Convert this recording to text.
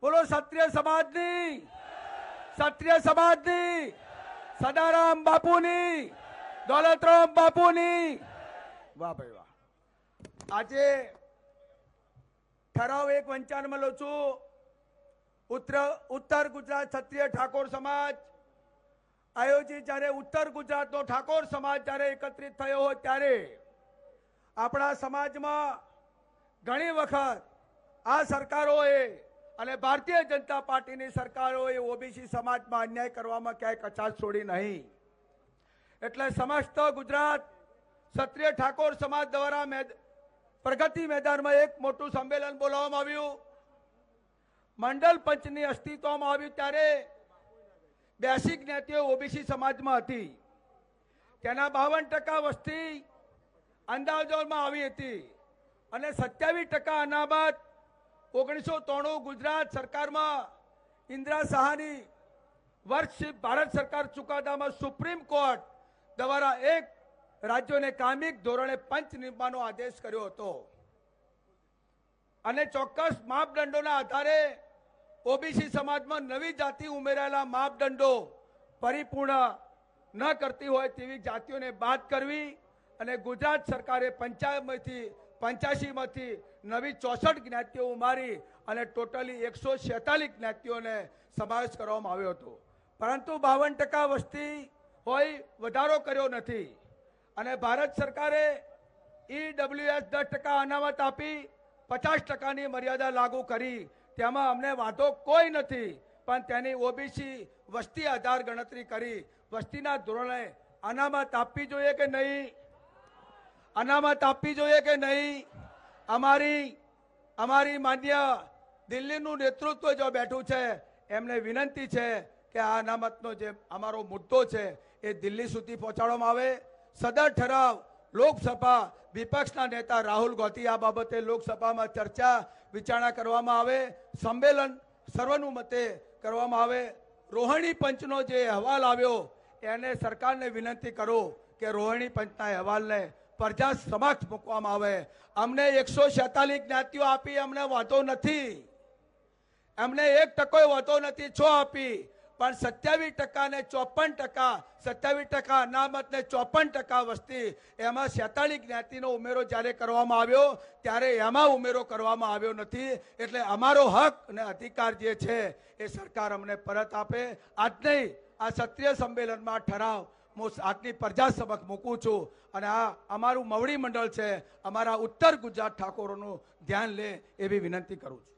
बोलो क्षत्रिय समाजनी सदाराम बापूनी दौलतराम बापूनी वाह भाई वाह। आज ठराव 1 में लो छू उत्तर गुजरात क्षत्रिय ठाकोर समाज आयोजित जયારે उत्तर गुजरात नो ठाकोर समाज जયારે एकत्रित थयो हो त्यारे अपना समाज में घणी वखत आ सरकारोए અને ભારતીય જનતા પાર્ટીની સરકારોએ ઓબીસી સમાજમાં અન્યાય કરવામાં ક્યાંય કચાશ છોડી નહીં। એટલે સમસ્ત ગુજરાત ક્ષત્રિય ઠાકોર સમાજ દ્વારા પ્રગતિ મેદાનમાં એક મોટું સંમેલન બોલાવવામાં આવ્યું। મંડળ પંચની અસ્તિત્વમાં આવ્યું ત્યારે 82 જ્ઞાતિઓ ઓબીસી સમાજમાં હતી। તેના 52% વસ્તી અંદાજોમાં આવી હતી અને 27% અનામત 1993 गुजरात सरकार में इंदिरा साहानी वर्ष भारत सरकार चुकादा में सुप्रीम कोर्ट द्वारा एक राज्यों ने कामिक धोरणे पंच निर्माणનો आदेश કર્યો હતો અને ચોક્કસ માપદંડોના આધારે ઓબીસી સમાજમાં નવી જાતિ ઉમેરાયેલા માપદંડો પરિપૂર્ણ ન કરતી હોય તેવી જાતિઓને બાદ કરવી અને ગુજરાત સરકારે 85 માંથી નવી 64 જ્ઞાતિઓ ઉમારી અને ટોટલી 146 જ્ઞાતિઓને સમાવેશ કરવામાં આવ્યો હતો। પરંતુ 52% વસ્તી હોય વધારો કર્યો નથી અને ભારત સરકારે ઈડબ્લ્યુએસ 10% અનામત આપી 50%ની મર્યાદા લાગુ કરી। તેમાં અમને વાંધો કોઈ નથી, પણ તેની ઓબીસી વસ્તી આધાર ગણતરી કરી વસ્તીના ધોરણે અનામત આપવી જોઈએ કે નહીં? અનામત આપવી જોઈએ કે નહીં? અમારી માન્ય દિલ્હીનું નેતૃત્વ જો બેઠું છે એમને વિનંતી છે કે આ અનામતનો જે અમારો મુદ્દો છે એ દિલ્હી સુધી પહોંચાડવામાં આવે। સદર ઠરાવ લોકસભા વિપક્ષના नेता રાહુલ ગાંધી આ બાબતે લોકસભામાં ચર્ચા વિચારણા કરવામાં આવે, સંમેલન સર્વાનુમતે કરવામાં આવે। રોહિણી પંચનો જે અહેવાલ આવ્યો એને સરકારને વિનંતી કરો કે રોહિણી પંચના અહેવાલને प्रजा समक्ष મૂકવામાં આવે। અમને 146 જ્ઞાતિઓ આપી, અમને વાંધો નથી, અમને 1% વાંધો નથી, છો આપી, પણ 27% ને 54%, 27% અનામત ને 54% વસ્તી, એમાં 46 જ્ઞાતિનો ઉમેરો જ્યારે કરવામાં આવ્યો ત્યારે એમાં ઉમેરો કરવામાં આવ્યો નથી। એટલે અમારો હક અને અધિકાર જે છે એ સરકાર અમને પરત આપે। આજ નહીં, આ ક્ષત્રિય સંમેલનમાં ઠરાવ આજની પ્રજા સમક્ષ મૂકું છું અને આ અમારું મવડી મંડળ છે, અમારા ઉત્તર ગુજરાત ઠાકોરોનું ધ્યાન લે એવી વિનંતી કરું છું।